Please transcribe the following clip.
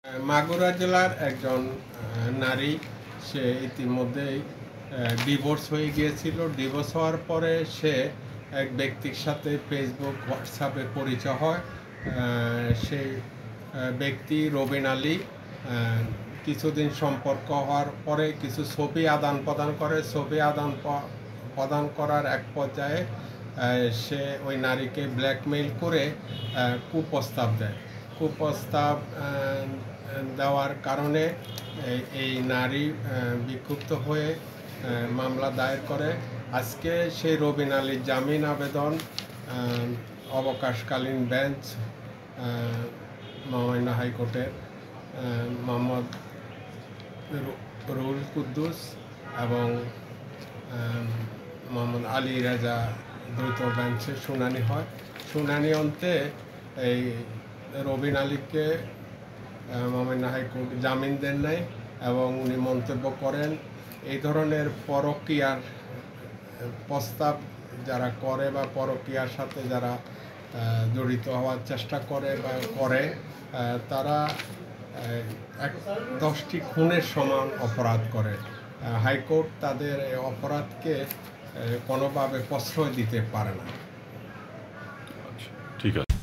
মাগুরা জেলার একজন নারী, সে ইতিমধ্যেই ডিভোর্স হয়ে গিয়েছিল। ডিভোর্স হওয়ার পরে সে এক ব্যক্তির সাথে ফেসবুক হোয়াটসঅ্যাপে পরিচয় হয়। সেই ব্যক্তি রবিন আলী। কিছুদিন সম্পর্ক হওয়ার পরে কিছু ছবি আদান প্রদান করে। ছবি আদান প্রদান করার এক পর্যায়ে সে ওই নারীকে ব্ল্যাকমেইল করে কুপ্রস্তাব দেয়। কুপ্রস্তাব দেওয়ার কারণে এই নারী বিক্ষুব্ধ হয়ে মামলা দায়ের করে। আজকে সেই রবিন আলীর জামিন আবেদন অবকাশকালীন বেঞ্চ মহামান্য হাইকোর্টের মোহাম্মদ রুহুল কুদ্দুস এবং মোহাম্মদ আলী রাজা দ্বৈত বেঞ্চে শুনানি হয়। শুনানি অন্তে এই রবিন আলীকে মহামান্য হাইকোর্ট জামিন দেন নাই এবং উনি মন্তব্য করেন এই ধরনের পরকীয়ার প্রস্তাব যারা করে বা পরকীয়ার সাথে যারা জড়িত হওয়ার চেষ্টা করে বা করে তারা 10টি খুনের সমান অপরাধ করে। হাইকোর্ট তাদের এই অপরাধকে কোনোভাবে প্রশ্রয় দিতে পারে না। ঠিক আছে।